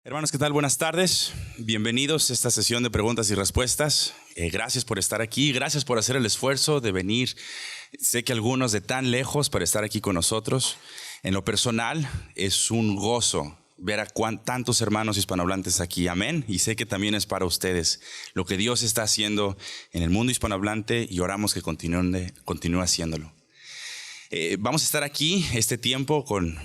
Hermanos, ¿qué tal? Buenas tardes. Bienvenidos a esta sesión de preguntas y respuestas. Gracias por estar aquí. Gracias por hacer el esfuerzo de venir. Sé que algunos de tan lejos para estar aquí con nosotros. En lo personal, es un gozo ver a tantos hermanos hispanohablantes aquí. Amén. Y sé que también es para ustedes lo que Dios está haciendo en el mundo hispanohablante y oramos que continúe haciéndolo. Vamos a estar aquí este tiempo con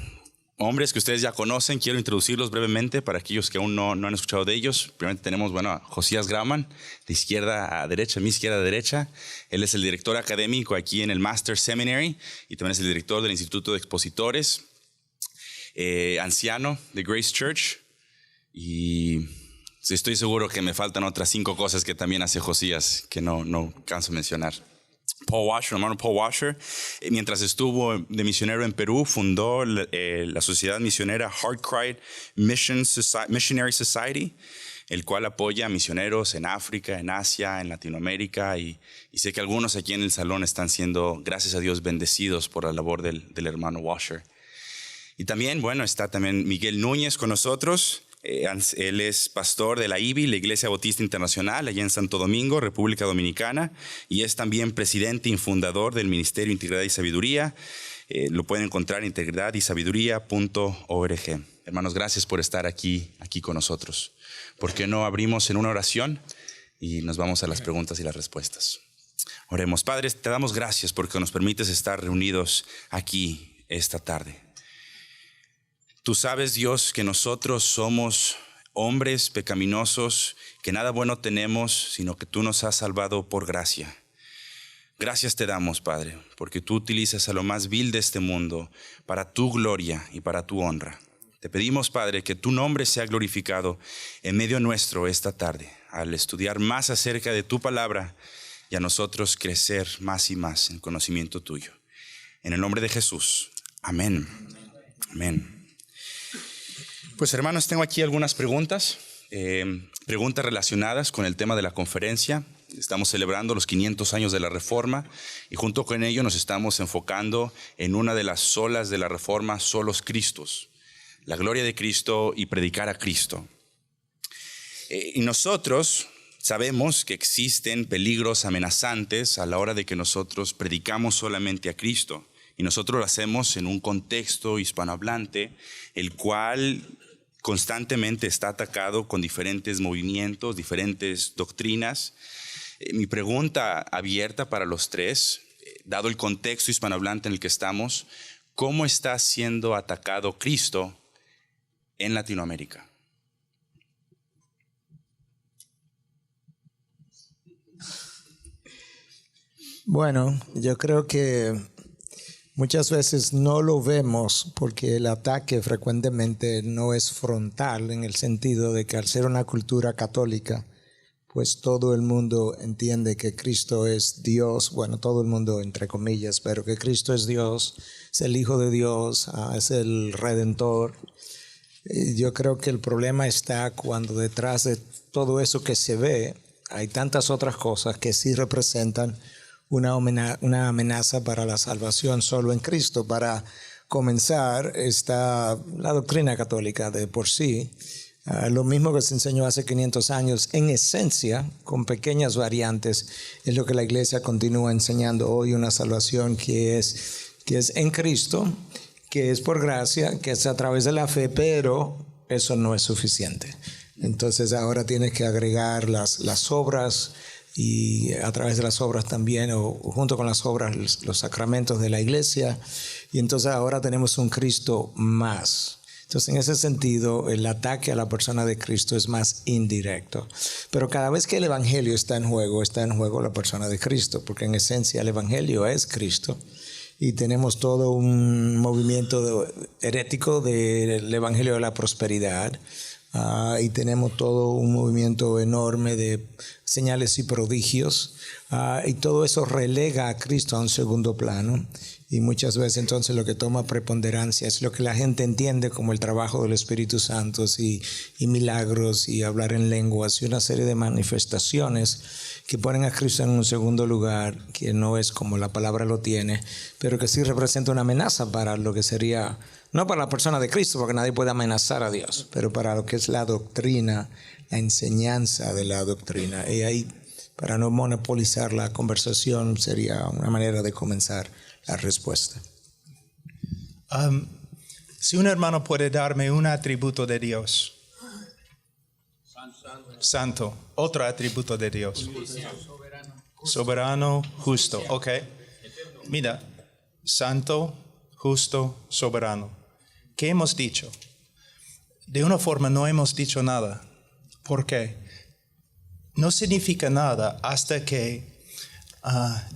hombres que ustedes ya conocen. Quiero introducirlos brevemente para aquellos que aún no han escuchado de ellos. Primero tenemos a Josías Grauman, de izquierda a derecha, mi izquierda a derecha. Él es el director académico aquí en el Master Seminary y también es el director del Instituto de Expositores, anciano de Grace Church. Y estoy seguro que me faltan otras 5 cosas que también hace Josías que no canso de mencionar. Paul Washer, hermano Paul Washer, mientras estuvo de misionero en Perú, fundó la sociedad misionera Heart Cry Missionary Society, el cual apoya a misioneros en África, en Asia, en Latinoamérica, y sé que algunos aquí en el salón están siendo, gracias a Dios, bendecidos por la labor del hermano Washer. Y también, está también Miguel Núñez con nosotros. Él es pastor de la IBI, la Iglesia Bautista Internacional, allá en Santo Domingo, República Dominicana, y es también presidente y fundador del Ministerio Integridad y Sabiduría. Lo pueden encontrar en integridadysabiduría.org. Hermanos, gracias por estar aquí con nosotros. ¿Por qué no abrimos en una oración y nos vamos a las preguntas y las respuestas? Oremos. Padre, te damos gracias porque nos permites estar reunidos aquí esta tarde. Tú sabes, Dios, que nosotros somos hombres pecaminosos, que nada bueno tenemos, sino que tú nos has salvado por gracia. Gracias te damos, Padre, porque tú utilizas a lo más vil de este mundo para tu gloria y para tu honra. Te pedimos, Padre, que tu nombre sea glorificado en medio nuestro esta tarde, al estudiar más acerca de tu palabra y a nosotros crecer más y más en conocimiento tuyo. En el nombre de Jesús. Amén. Amén. Pues hermanos, tengo aquí algunas preguntas relacionadas con el tema de la conferencia. Estamos celebrando los 500 años de la Reforma y junto con ello nos estamos enfocando en una de las solas de la Reforma, solos Cristos, la gloria de Cristo y predicar a Cristo. Y nosotros sabemos que existen peligros amenazantes a la hora de que nosotros predicamos solamente a Cristo. Y nosotros lo hacemos en un contexto hispanohablante, el cual constantemente está atacado con diferentes movimientos, diferentes doctrinas. Mi pregunta abierta para los tres, dado el contexto hispanohablante en el que estamos, ¿cómo está siendo atacado Cristo en Latinoamérica? Bueno, yo creo que muchas veces no lo vemos porque el ataque frecuentemente no es frontal, en el sentido de que al ser una cultura católica, pues todo el mundo entiende que Cristo es Dios, bueno, todo el mundo entre comillas, pero que Cristo es Dios, es el Hijo de Dios, es el Redentor. Yo creo que el problema está cuando detrás de todo eso que se ve hay tantas otras cosas que sí representan una amenaza para la salvación solo en Cristo. Para comenzar, está la doctrina católica de por sí, lo mismo que se enseñó hace 500 años, en esencia, con pequeñas variantes, es lo que la iglesia continúa enseñando hoy, una salvación que es en Cristo, que es por gracia, que es a través de la fe, pero eso no es suficiente. Entonces ahora tienes que agregar las obras, y a través de las obras también, o junto con las obras, los sacramentos de la iglesia. Y entonces ahora tenemos un Cristo más. Entonces, en ese sentido, el ataque a la persona de Cristo es más indirecto. Pero cada vez que el evangelio está en juego la persona de Cristo, porque en esencia el evangelio es Cristo. Y tenemos todo un movimiento herético del evangelio de la prosperidad. Y tenemos todo un movimiento enorme de señales y prodigios, y todo eso relega a Cristo a un segundo plano, y muchas veces entonces lo que toma preponderancia es lo que la gente entiende como el trabajo del Espíritu Santo y milagros y hablar en lenguas y una serie de manifestaciones que ponen a Cristo en un segundo lugar, que no es como la palabra lo tiene, pero que sí representa una amenaza para lo que sería No para la persona de Cristo, porque nadie puede amenazar a Dios, pero para lo que es la doctrina, la enseñanza de la doctrina. Y ahí, para no monopolizar la conversación, sería una manera de comenzar la respuesta. Si un hermano puede darme un atributo de Dios. Santo. Otro atributo de Dios. Soberano, justo. Ok. Mira, santo, justo, soberano. ¿Qué hemos dicho? De una forma no hemos dicho nada. ¿Por qué? No significa nada hasta que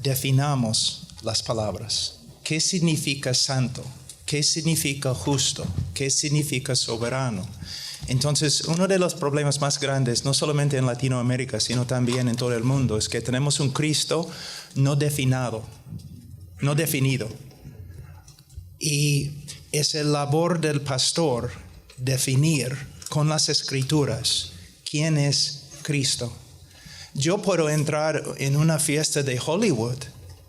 definamos las palabras. ¿Qué significa santo? ¿Qué significa justo? ¿Qué significa soberano? Entonces, uno de los problemas más grandes, no solamente en Latinoamérica, sino también en todo el mundo, es que tenemos un Cristo no definido. Y es el labor del pastor definir con las Escrituras quién es Cristo. Yo puedo entrar en una fiesta de Hollywood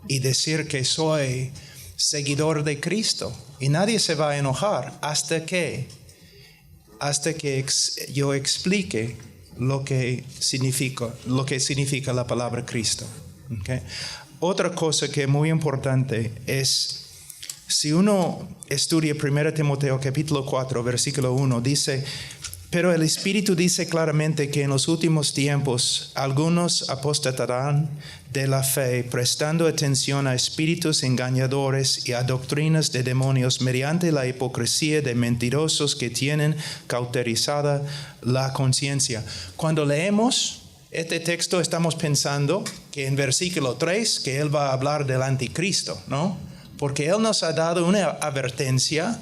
y decir que soy seguidor de Cristo y nadie se va a enojar hasta que yo explique lo que significa la palabra Cristo. Okay. Otra cosa que es muy importante es, si uno estudia 1 Timoteo capítulo 4 versículo 1, dice: pero el Espíritu dice claramente que en los últimos tiempos algunos apostatarán de la fe, prestando atención a espíritus engañadores y a doctrinas de demonios, mediante la hipocresía de mentirosos que tienen cauterizada la conciencia. Cuando leemos este texto estamos pensando que en versículo 3 que Él va a hablar del anticristo, ¿no? Porque Él nos ha dado una advertencia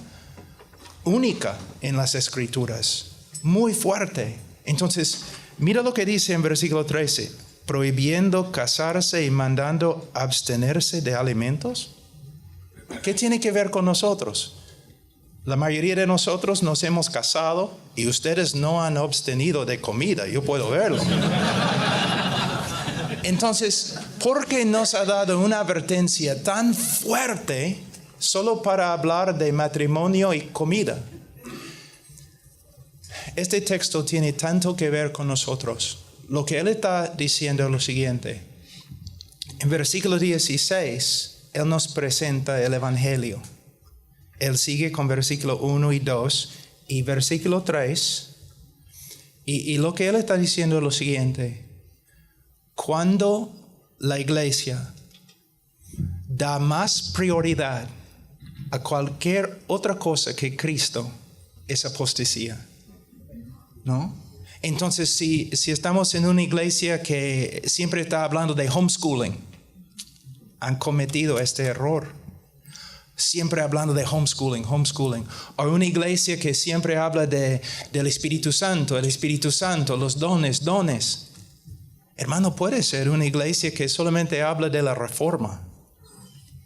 única en las Escrituras. Muy fuerte. Entonces, mira lo que dice en versículo 13: prohibiendo casarse y mandando abstenerse de alimentos. ¿Qué tiene que ver con nosotros? La mayoría de nosotros nos hemos casado y ustedes no han abstenido de comida. Yo puedo verlo. Entonces, ¿por qué nos ha dado una advertencia tan fuerte solo para hablar de matrimonio y comida? Este texto tiene tanto que ver con nosotros. Lo que Él está diciendo es lo siguiente. En versículo 16, Él nos presenta el Evangelio. Él sigue con versículo 1 y 2 y versículo 3. Y lo que Él está diciendo es lo siguiente. Cuando la iglesia da más prioridad a cualquier otra cosa que Cristo, es apostasía. ¿No? Entonces, si estamos en una iglesia que siempre está hablando de homeschooling, han cometido este error. Siempre hablando de homeschooling. O una iglesia que siempre habla del Espíritu Santo, los dones. Hermano, puede ser una iglesia que solamente habla de la reforma,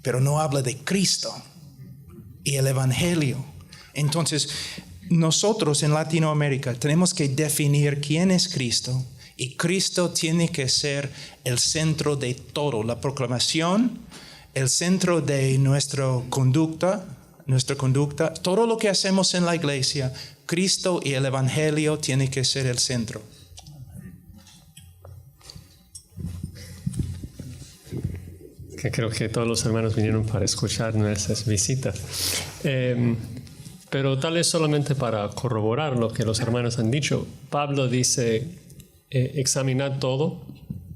pero no habla de Cristo y el Evangelio. Entonces, nosotros en Latinoamérica tenemos que definir quién es Cristo, y Cristo tiene que ser el centro de todo, la proclamación, el centro de nuestra conducta, todo lo que hacemos en la iglesia, Cristo y el Evangelio tiene que ser el centro. Que creo que todos los hermanos vinieron para escuchar nuestras visitas. Pero tal vez solamente para corroborar lo que los hermanos han dicho, Pablo dice, examinar todo,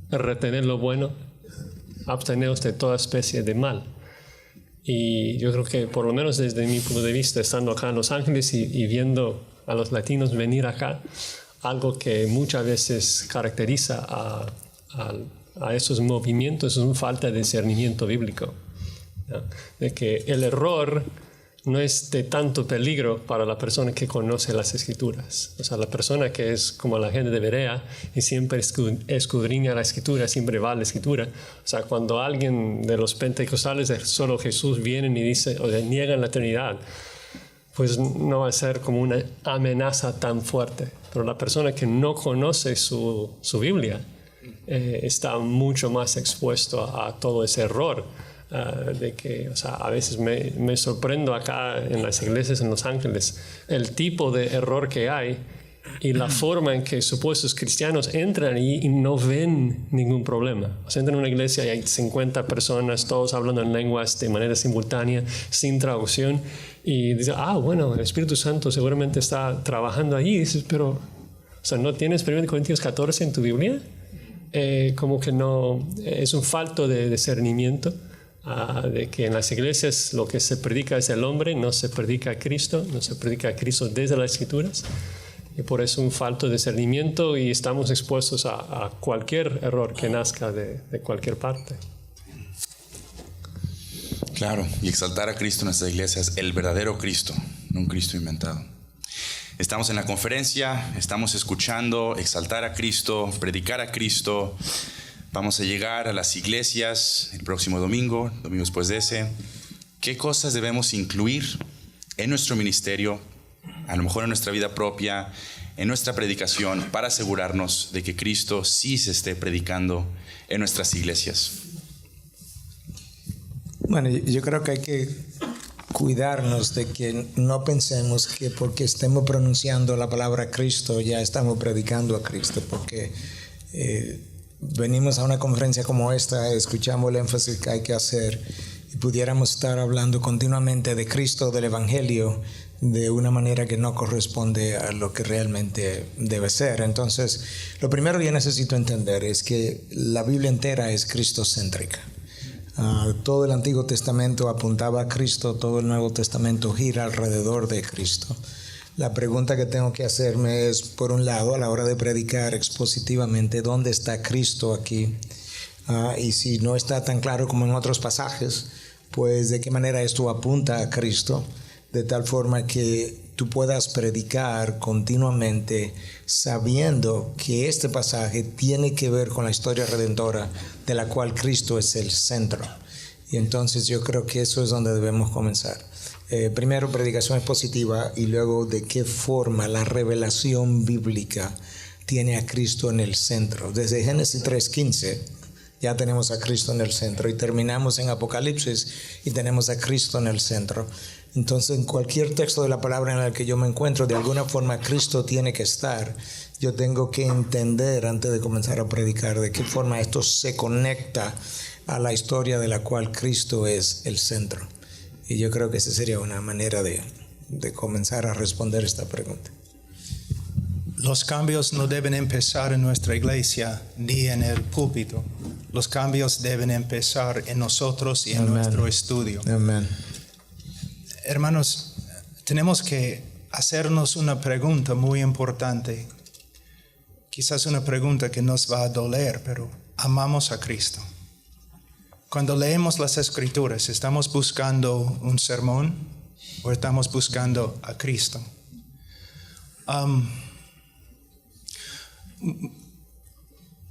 retener lo bueno, absteneos de toda especie de mal. Y yo creo que por lo menos desde mi punto de vista, estando acá en Los Ángeles y viendo a los latinos venir acá, algo que muchas veces caracteriza a esos movimientos es una falta de discernimiento bíblico, ¿no? De que el error no es de tanto peligro para la persona que conoce las Escrituras. O sea, la persona que es como la gente de Berea y siempre escudriña la Escritura, siempre va a la Escritura. O sea, cuando alguien de los pentecostales de solo Jesús vienen y dice, o niegan la Trinidad, pues no va a ser como una amenaza tan fuerte. Pero la persona que no conoce su Biblia está mucho más expuesto a todo ese error. de que, o sea, a veces me sorprendo acá en las iglesias en Los Ángeles el tipo de error que hay y la forma en que supuestos cristianos entran ahí y no ven ningún problema. O sea, entran en una iglesia y hay 50 personas, todos hablando en lenguas de manera simultánea, sin traducción, y dicen, bueno, el Espíritu Santo seguramente está trabajando ahí. Y dices, pero, o sea, ¿no tienes 1 Corintios 14 en tu Biblia? Como que no, es un falto de discernimiento, de que en las iglesias lo que se predica es el hombre, no se predica a Cristo, no se predica a Cristo desde las Escrituras. Y por eso un falto de discernimiento y estamos expuestos a cualquier error que nazca de cualquier parte. Claro, y exaltar a Cristo en nuestras iglesias, el verdadero Cristo, no un Cristo inventado. Estamos en la conferencia, estamos escuchando exaltar a Cristo, predicar a Cristo. Vamos a llegar a las iglesias el próximo domingo después de ese. ¿Qué cosas debemos incluir en nuestro ministerio, a lo mejor en nuestra vida propia, en nuestra predicación, para asegurarnos de que Cristo sí se esté predicando en nuestras iglesias? Bueno, yo creo que hay que cuidarnos de que no pensemos que porque estemos pronunciando la palabra Cristo ya estamos predicando a Cristo, porque venimos a una conferencia como esta, escuchamos el énfasis que hay que hacer y pudiéramos estar hablando continuamente de Cristo, del Evangelio, de una manera que no corresponde a lo que realmente debe ser. Entonces, lo primero que yo necesito entender es que la Biblia entera es cristocéntrica. Todo el Antiguo Testamento apuntaba a Cristo, todo el Nuevo Testamento gira alrededor de Cristo. La pregunta que tengo que hacerme es, por un lado, a la hora de predicar expositivamente, ¿dónde está Cristo aquí? Y si no está tan claro como en otros pasajes, pues de qué manera esto apunta a Cristo, de tal forma que tú puedas predicar continuamente sabiendo que este pasaje tiene que ver con la historia redentora de la cual Cristo es el centro. Y entonces yo creo que eso es donde debemos comenzar. Primero, predicación expositiva, y luego de qué forma la revelación bíblica tiene a Cristo en el centro. Desde Génesis 3:15 ya tenemos a Cristo en el centro, y terminamos en Apocalipsis y tenemos a Cristo en el centro. Entonces, en cualquier texto de la palabra en el que yo me encuentro, de alguna forma Cristo tiene que estar. Yo tengo que entender antes de comenzar a predicar de qué forma esto se conecta a la historia de la cual Cristo es el centro. Y yo creo que esa sería una manera de comenzar a responder esta pregunta. Los cambios no deben empezar en nuestra iglesia ni en el púlpito. Los cambios deben empezar en nosotros y en nuestro estudio. Amén. Hermanos, tenemos que hacernos una pregunta muy importante. Quizás una pregunta que nos va a doler, pero ¿amamos a Cristo? Cuando leemos las Escrituras, ¿estamos buscando un sermón o estamos buscando a Cristo?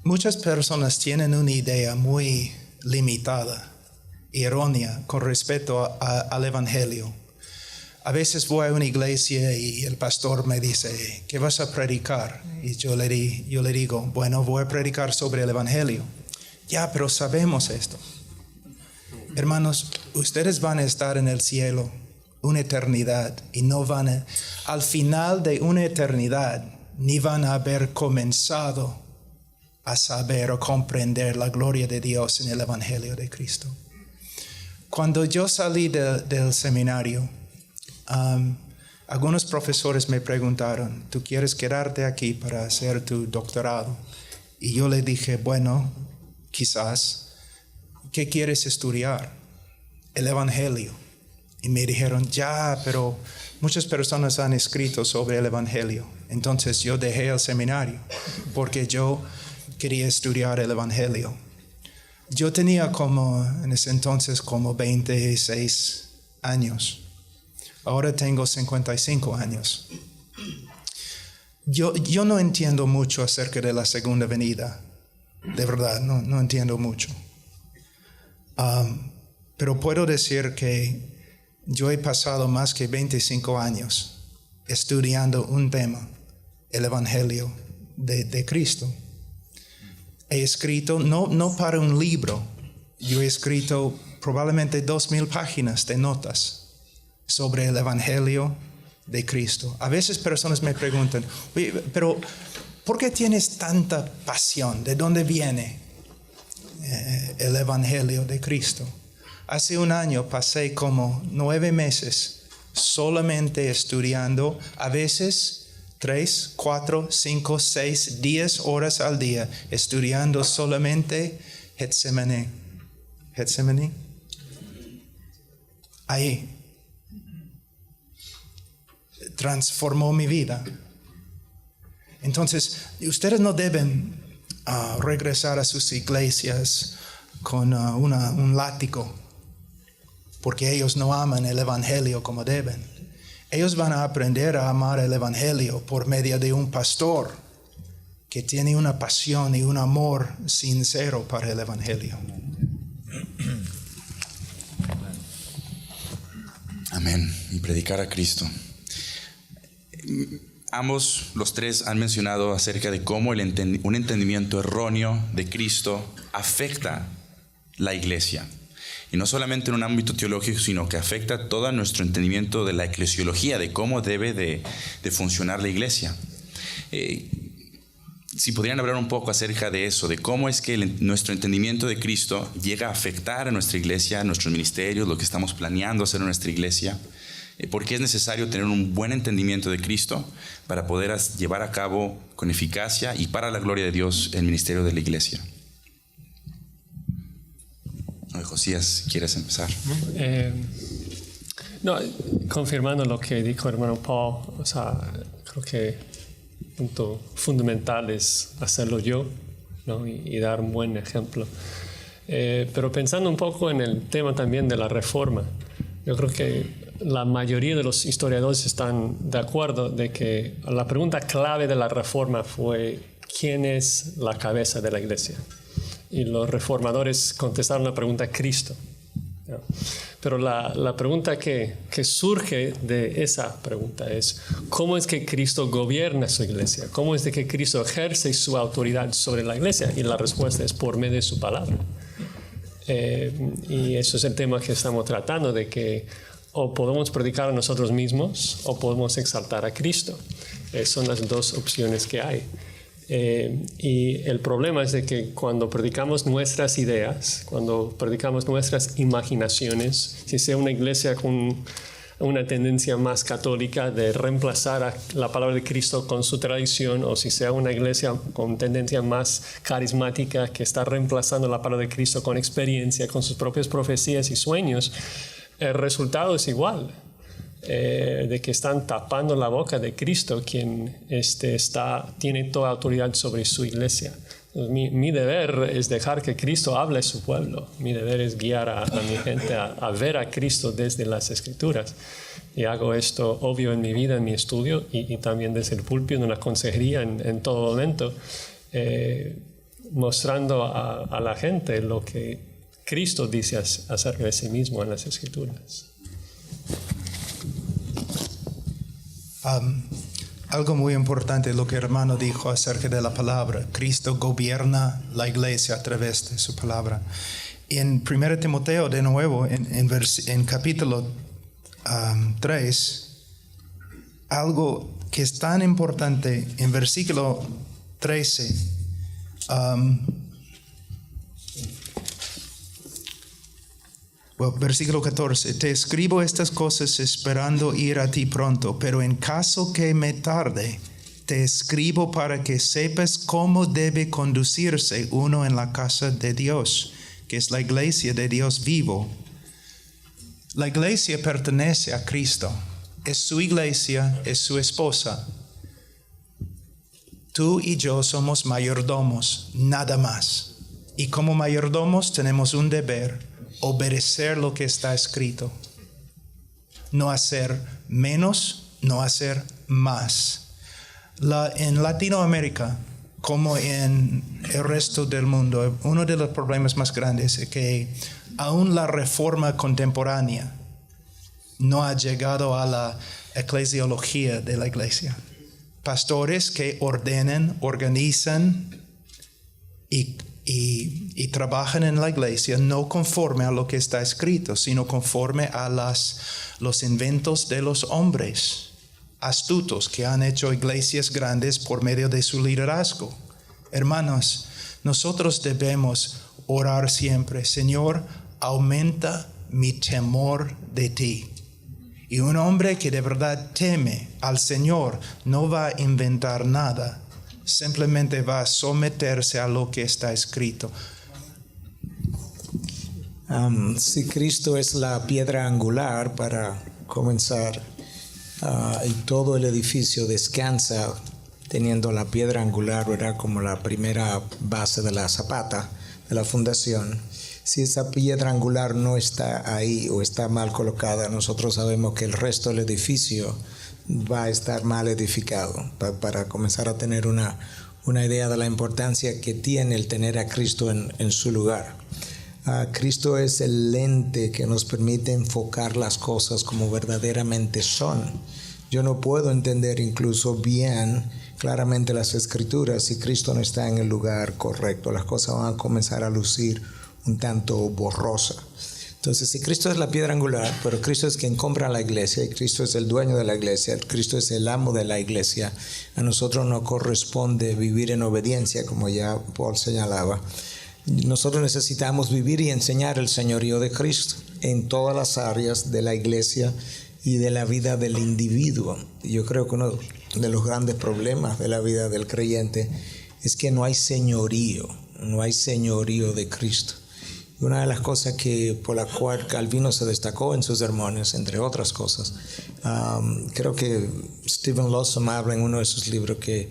Muchas personas tienen una idea muy limitada, errónea, con respecto al Evangelio. A veces voy a una iglesia y el pastor me dice, ¿qué vas a predicar? Y yo le digo, bueno, voy a predicar sobre el Evangelio. Ya, pero sabemos esto. Hermanos, ustedes van a estar en el cielo una eternidad y no van a, al final de una eternidad, ni van a haber comenzado a saber o comprender la gloria de Dios en el Evangelio de Cristo. Cuando yo salí del seminario, algunos profesores me preguntaron, ¿tú quieres quedarte aquí para hacer tu doctorado? Y yo le dije, bueno, quizás. ¿Qué quieres estudiar? El Evangelio. Y me dijeron, ya, pero muchas personas han escrito sobre el Evangelio. Entonces yo dejé el seminario porque yo quería estudiar el Evangelio. Yo tenía en ese entonces como 26 años. Ahora tengo 55 años. Yo no entiendo mucho acerca de la segunda venida. De verdad, no entiendo mucho. Pero puedo decir que yo he pasado más que 25 años estudiando un tema, el Evangelio de Cristo. He escrito, no para un libro, yo he escrito probablemente 2,000 páginas de notas sobre el Evangelio de Cristo. A veces personas me preguntan, oye, pero ¿por qué tienes tanta pasión? ¿De dónde viene el Evangelio de Cristo? Hace un año pasé como 9 meses solamente estudiando, a veces 3, 4, 5, 6, 10 horas al día, estudiando solamente Getsemaní. Getsemaní. Ahí transformó mi vida. Entonces, ustedes no deben regresar a sus iglesias con un látigo, porque ellos no aman el Evangelio como deben. Ellos van a aprender a amar el Evangelio por medio de un pastor que tiene una pasión y un amor sincero para el Evangelio. Amén. Y predicar a Cristo. Ambos, los tres, han mencionado acerca de cómo un entendimiento erróneo de Cristo afecta la iglesia. Y no solamente en un ámbito teológico, sino que afecta todo nuestro entendimiento de la eclesiología, de cómo debe de funcionar la iglesia. Si podrían hablar un poco acerca de eso, de cómo es que nuestro entendimiento de Cristo llega a afectar a nuestra iglesia, a nuestros ministerios, lo que estamos planeando hacer en nuestra iglesia. Porque es necesario tener un buen entendimiento de Cristo para poder llevar a cabo con eficacia y para la gloria de Dios el ministerio de la iglesia. Josías, ¿quieres empezar? No, confirmando lo que dijo el hermano Paul, o sea, creo que el punto fundamental es hacerlo yo, ¿no? y dar un buen ejemplo. Pero pensando un poco en el tema también de la reforma, yo creo que la mayoría de los historiadores están de acuerdo de que la pregunta clave de la reforma fue ¿quién es la cabeza de la iglesia? Y los reformadores contestaron la pregunta Cristo. ¿No? Pero la pregunta que surge de esa pregunta es ¿cómo es que Cristo gobierna su iglesia? ¿Cómo es de que Cristo ejerce su autoridad sobre la iglesia? Y la respuesta es por medio de su palabra. Y eso es el tema que estamos tratando, de que o podemos predicar a nosotros mismos o podemos exaltar a Cristo. Son las dos opciones que hay. Y el problema es de que cuando predicamos nuestras ideas, cuando predicamos nuestras imaginaciones, si sea una iglesia con una tendencia más católica de reemplazar a la palabra de Cristo con su tradición, o si sea una iglesia con tendencia más carismática que está reemplazando la palabra de Cristo con experiencia, con sus propias profecías y sueños, el resultado es igual, de que están tapando la boca de Cristo, quien tiene toda autoridad sobre su iglesia. Mi deber es dejar que Cristo hable a su pueblo. Mi deber es guiar a mi gente a ver a Cristo desde las Escrituras. Y hago esto obvio en mi vida, en mi estudio, y también desde el púlpito, en la consejería, en todo momento, mostrando a la gente lo que Cristo dice acerca de sí mismo en las Escrituras. Algo muy importante lo que el hermano dijo acerca de la palabra. Cristo gobierna la iglesia a través de su palabra. En 1 Timoteo, de nuevo, en capítulo 3, algo que es tan importante, en versículo 13, versículo 14, te escribo estas cosas esperando ir a ti pronto, pero en caso que me tarde, te escribo para que sepas cómo debe conducirse uno en la casa de Dios, que es la iglesia de Dios vivo. La iglesia pertenece a Cristo, es su iglesia, es su esposa. Tú y yo somos mayordomos, nada más. Y como mayordomos tenemos un deber: obedecer lo que está escrito, no hacer menos, no hacer más. En Latinoamérica, como en el resto del mundo, uno de los problemas más grandes es que aún la reforma contemporánea no ha llegado a la eclesiología de la iglesia. Pastores que ordenan, organizan y y trabajan en la iglesia no conforme a lo que está escrito, sino conforme a los inventos de los hombres astutos que han hecho iglesias grandes por medio de su liderazgo. Hermanos, nosotros debemos orar siempre: Señor, aumenta mi temor de ti. Y un hombre que de verdad teme al Señor no va a inventar nada, simplemente va a someterse a lo que está escrito. Si Cristo es la piedra angular, para comenzar, y todo el edificio descansa teniendo la piedra angular, ¿verdad?, como la primera base de la zapata, de la fundación. Si esa piedra angular no está ahí o está mal colocada, nosotros sabemos que el resto del edificio va a estar mal edificado. Para comenzar a tener una idea de la importancia que tiene el tener a Cristo en su lugar. Cristo es el lente que nos permite enfocar las cosas como verdaderamente son. Yo no puedo entender incluso bien claramente las Escrituras si Cristo no está en el lugar correcto. Las cosas van a comenzar a lucir un tanto borrosa. Entonces, si Cristo es la piedra angular, pero Cristo es quien compra la iglesia, y Cristo es el dueño de la iglesia, Cristo es el amo de la iglesia, a nosotros nos corresponde vivir en obediencia, como ya Paul señalaba. Nosotros necesitamos vivir y enseñar el señorío de Cristo en todas las áreas de la iglesia y de la vida del individuo. Yo creo que uno de los grandes problemas de la vida del creyente es que no hay señorío de Cristo. Una de las cosas por la cual Calvino se destacó en sus sermones, entre otras cosas, creo que Stephen Lawson habla en uno de sus libros que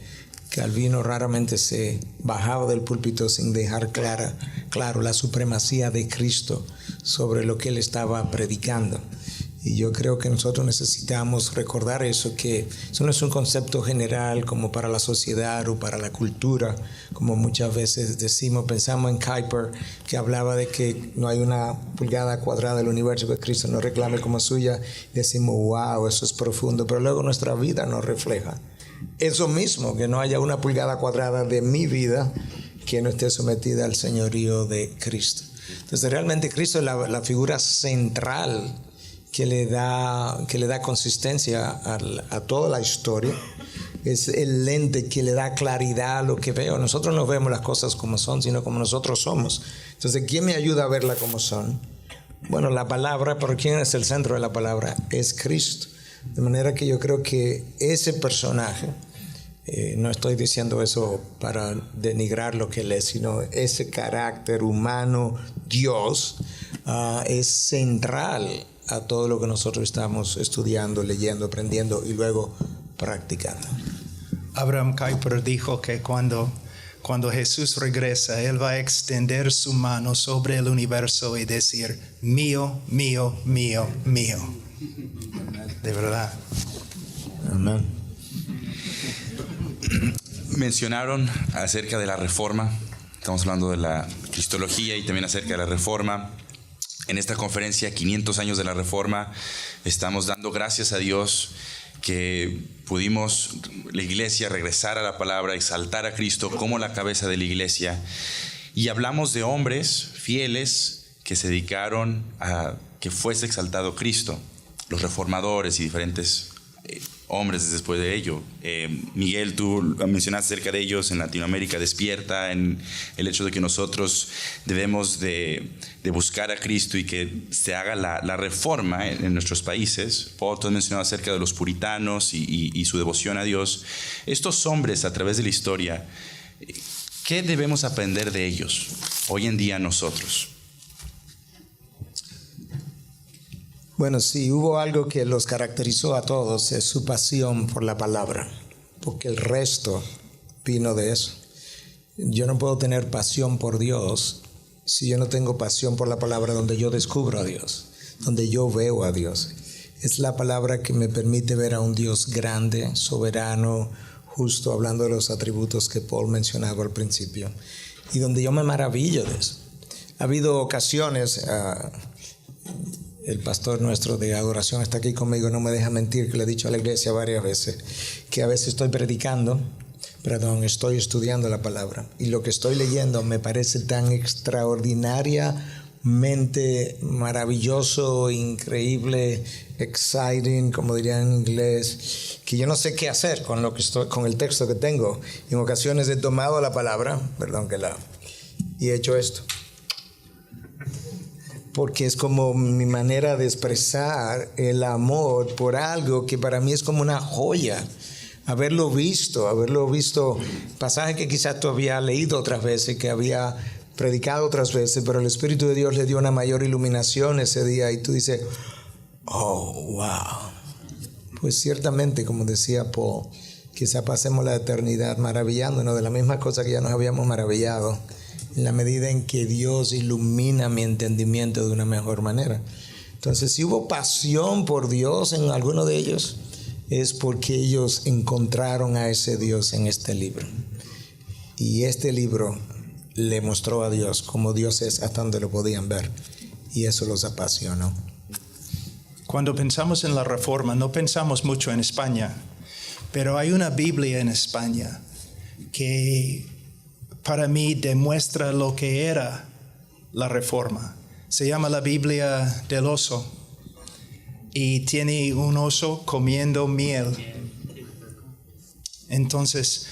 Calvino raramente se bajaba del púlpito sin dejar claro la supremacía de Cristo sobre lo que él estaba predicando. Y yo creo que nosotros necesitamos recordar eso, que eso no es un concepto general como para la sociedad o para la cultura, como muchas veces decimos. Pensamos en Kuyper, que hablaba de que no hay una pulgada cuadrada del universo que Cristo no reclame como suya. Decimos, wow, eso es profundo, pero luego nuestra vida nos refleja eso mismo, que no haya una pulgada cuadrada de mi vida que no esté sometida al señorío de Cristo. Entonces realmente Cristo es la figura central que le da consistencia a toda la historia. Es el lente que le da claridad a lo que veo. Nosotros no vemos las cosas como son, sino como nosotros somos. Entonces, ¿quién me ayuda a verla como son? Bueno, la palabra, pero ¿quién es el centro de la palabra? Es Cristo. De manera que yo creo que ese personaje, no estoy diciendo eso para denigrar lo que él es, sino ese carácter humano, Dios, es central a todo lo que nosotros estamos estudiando, leyendo, aprendiendo y luego practicando. Abraham Kuyper dijo que cuando Jesús regresa, Él va a extender su mano sobre el universo y decir, mío, mío, mío, mío. De verdad. Amén. Mencionaron acerca de la Reforma. Estamos hablando de la cristología y también acerca de la Reforma. En esta conferencia, 500 años de la Reforma, estamos dando gracias a Dios que pudimos, la iglesia, regresar a la palabra, exaltar a Cristo como la cabeza de la iglesia. Y hablamos de hombres fieles que se dedicaron a que fuese exaltado Cristo, los reformadores y diferentes hombres después de ello. Miguel, tú mencionaste acerca de ellos en Latinoamérica Despierta, en el hecho de que nosotros debemos de buscar a Cristo y que se haga la reforma en nuestros países. Paul, tú has mencionado acerca de los puritanos y su devoción a Dios. Estos hombres a través de la historia, ¿qué debemos aprender de ellos hoy en día nosotros? Bueno, sí, hubo algo que los caracterizó a todos, es su pasión por la palabra, porque el resto vino de eso. Yo no puedo tener pasión por Dios si yo no tengo pasión por la palabra donde yo descubro a Dios, donde yo veo a Dios. Es la palabra que me permite ver a un Dios grande, soberano, justo, hablando de los atributos que Paul mencionaba al principio, y donde yo me maravillo de eso. Ha habido ocasiones... El pastor nuestro de adoración está aquí conmigo, no me deja mentir, que le he dicho a la iglesia varias veces, que a veces estoy predicando, estoy estudiando la palabra. Y lo que estoy leyendo me parece tan extraordinariamente maravilloso, increíble, exciting, como dirían en inglés, que yo no sé qué hacer con el texto que tengo. En ocasiones he tomado la palabra, y he hecho esto. Porque es como mi manera de expresar el amor por algo que para mí es como una joya. Haberlo visto, pasaje que quizás tú habías leído otras veces, que había predicado otras veces, pero el Espíritu de Dios le dio una mayor iluminación ese día y tú dices, oh, wow. Pues ciertamente, como decía Paul, quizás pasemos la eternidad maravillándonos de la misma cosa que ya nos habíamos maravillado, en la medida en que Dios ilumina mi entendimiento de una mejor manera. Entonces, si hubo pasión por Dios en alguno de ellos, es porque ellos encontraron a ese Dios en este libro. Y este libro le mostró a Dios como Dios es hasta donde lo podían ver. Y eso los apasionó. Cuando pensamos en la Reforma, no pensamos mucho en España, pero hay una Biblia en España que para mí demuestra lo que era la Reforma. Se llama la Biblia del oso y tiene un oso comiendo miel. Entonces,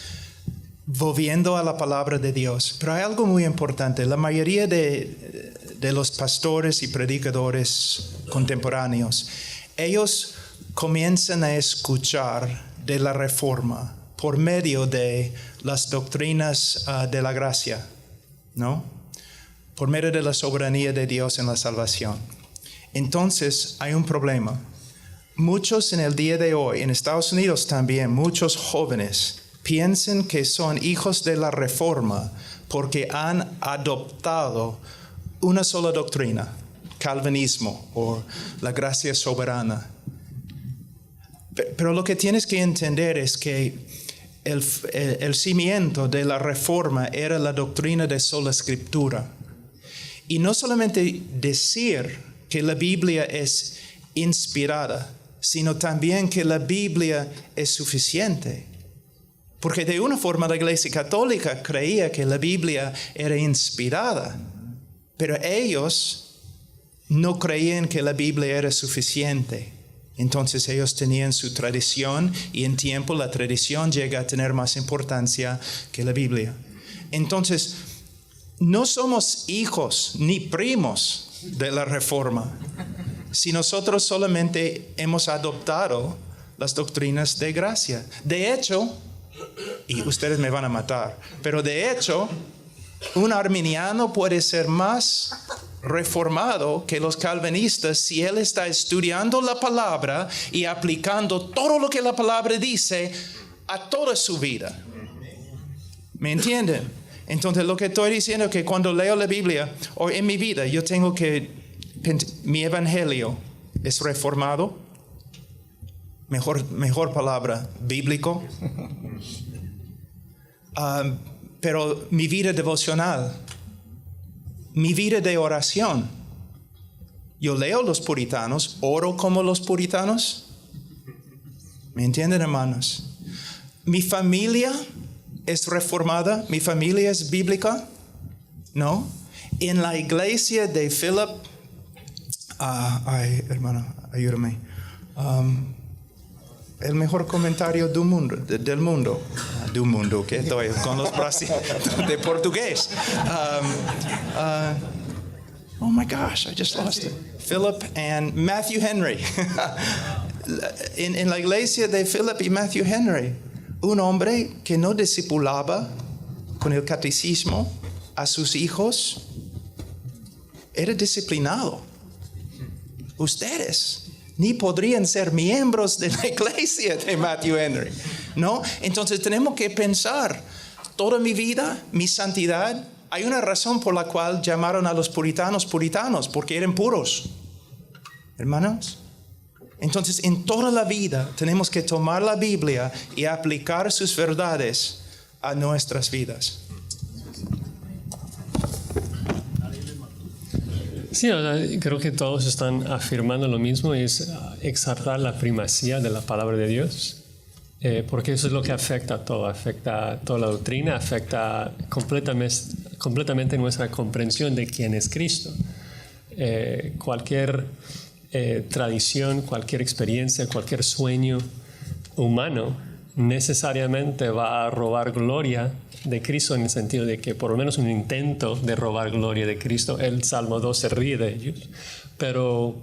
volviendo a la palabra de Dios, pero hay algo muy importante. La mayoría de los pastores y predicadores contemporáneos, ellos comienzan a escuchar de la Reforma por medio de las doctrinas de la gracia, ¿no? Por medio de la soberanía de Dios en la salvación. Entonces, hay un problema. Muchos en el día de hoy, en Estados Unidos también, muchos jóvenes piensan que son hijos de la Reforma porque han adoptado una sola doctrina, calvinismo o la gracia soberana. Pero lo que tienes que entender es que el cimiento de la Reforma era la doctrina de sola escritura. Y no solamente decir que la Biblia es inspirada, sino también que la Biblia es suficiente. Porque de una forma la Iglesia Católica creía que la Biblia era inspirada, pero ellos no creían que la Biblia era suficiente. Entonces ellos tenían su tradición y en tiempo la tradición llega a tener más importancia que la Biblia. Entonces, no somos hijos ni primos de la Reforma, si nosotros solamente hemos adoptado las doctrinas de gracia. De hecho, y ustedes me van a matar, pero de hecho, un arminiano puede ser más reformado que los calvinistas si él está estudiando la palabra y aplicando todo lo que la palabra dice a toda su vida. ¿Me entienden? Entonces lo que estoy diciendo es que cuando leo la Biblia o en mi vida yo tengo que mi evangelio es reformado, mejor palabra, bíblico. Pero mi vida devocional, mi vida de oración. Yo leo los puritanos, oro como los puritanos. ¿Me entienden, hermanos? Mi familia es reformada, mi familia es bíblica, ¿no? En la iglesia de Philip, hermano, ayúdame. El mejor comentario del mundo, que estoy con los brasileños de portugués. Oh my gosh, I just lost it. Philip and Matthew Henry. en la iglesia de Philip y Matthew Henry, un hombre que no discipulaba con el catecismo a sus hijos, era disciplinado. Ustedes ni podrían ser miembros de la iglesia de Matthew Henry, ¿no? Entonces tenemos que pensar, toda mi vida, mi santidad, hay una razón por la cual llamaron a los puritanos, porque eran puros, hermanos. Entonces en toda la vida tenemos que tomar la Biblia y aplicar sus verdades a nuestras vidas. Sí, creo que todos están afirmando lo mismo, es exaltar la primacía de la palabra de Dios. porque eso es lo que afecta a todo, afecta a toda la doctrina, afecta completamente nuestra comprensión de quién es Cristo. Cualquier tradición, cualquier experiencia, cualquier sueño humano necesariamente va a robar gloria de Cristo, en el sentido de que por lo menos un intento de robar gloria de Cristo. El Salmo 2 se ríe de ellos, pero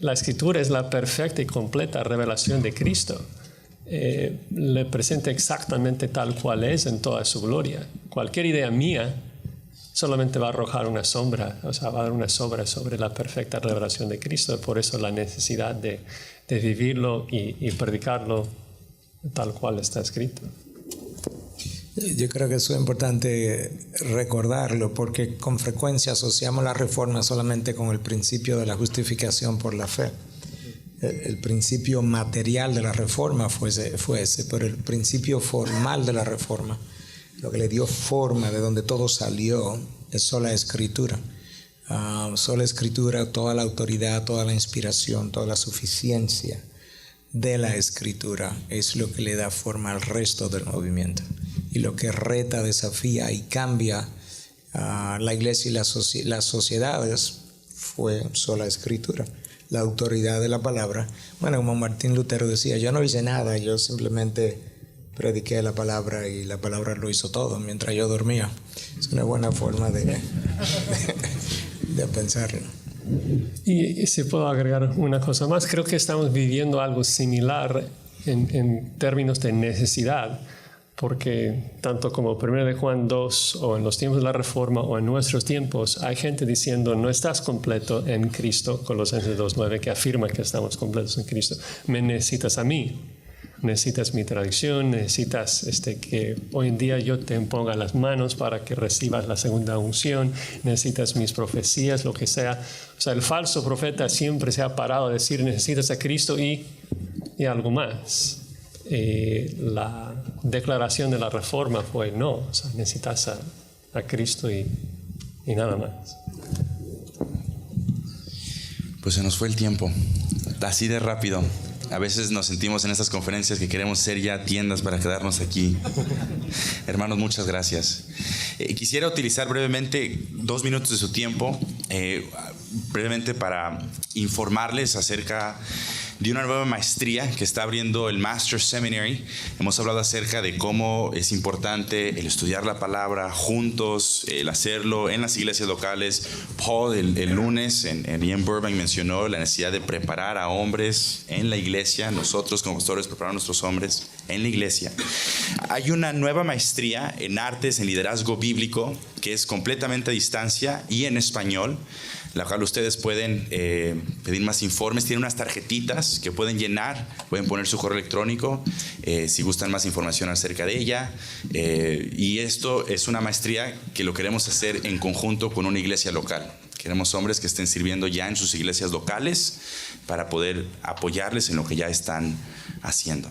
la Escritura es la perfecta y completa revelación de Cristo. Le presenta exactamente tal cual es en toda su gloria. Cualquier idea mía solamente va a arrojar una sombra, o sea, va a dar una sombra sobre la perfecta revelación de Cristo. Por eso la necesidad de vivirlo y predicarlo tal cual está escrito. Yo creo que eso es importante recordarlo, porque con frecuencia asociamos la reforma solamente con el principio de la justificación por la fe. El principio material de la reforma fue ese, pero el principio formal de la reforma, lo que le dio forma, de donde todo salió, es sola Escritura. Sola Escritura, toda la autoridad, toda la inspiración, toda la suficiencia de la Escritura es lo que le da forma al resto del movimiento. Y lo que reta, desafía y cambia la iglesia y las sociedades fue sola Escritura, la autoridad de la palabra. Bueno, como Martín Lutero decía, yo no hice nada, yo simplemente prediqué la palabra y la palabra lo hizo todo mientras yo dormía. Es una buena forma de pensarlo. Y si puedo agregar una cosa más, creo que estamos viviendo algo similar en términos de necesidad, porque tanto como 1 de Juan 2 o en los tiempos de la Reforma o en nuestros tiempos, hay gente diciendo no estás completo en Cristo, Colosenses 2:9, que afirma que estamos completos en Cristo. Me necesitas a mí, necesitas mi tradición, necesitas que hoy en día yo te ponga las manos para que recibas la segunda unción, necesitas mis profecías, lo que sea. O sea, el falso profeta siempre se ha parado a decir necesitas a Cristo y algo más. La declaración de la Reforma fue no, o sea, necesitas a Cristo y nada más. Pues se nos fue el tiempo, así de rápido. A veces nos sentimos en estas conferencias que queremos ser ya tiendas para quedarnos aquí. Hermanos, muchas gracias. Quisiera utilizar brevemente 2 minutos de su tiempo, brevemente para informarles acerca de una nueva maestría que está abriendo el Master's Seminary. Hemos hablado acerca de cómo es importante el estudiar la palabra juntos, el hacerlo en las iglesias locales. Paul el lunes en Burbank mencionó la necesidad de preparar a hombres en la iglesia. Nosotros como pastores preparar a nuestros hombres en la iglesia. Hay una nueva maestría en artes, en liderazgo bíblico, que es completamente a distancia y en español, la cual ustedes pueden pedir más informes. Tiene unas tarjetitas que pueden llenar, pueden poner su correo electrónico si gustan más información acerca de ella. Y esto es una maestría que lo queremos hacer en conjunto con una iglesia local. Queremos hombres que estén sirviendo ya en sus iglesias locales para poder apoyarles en lo que ya están haciendo.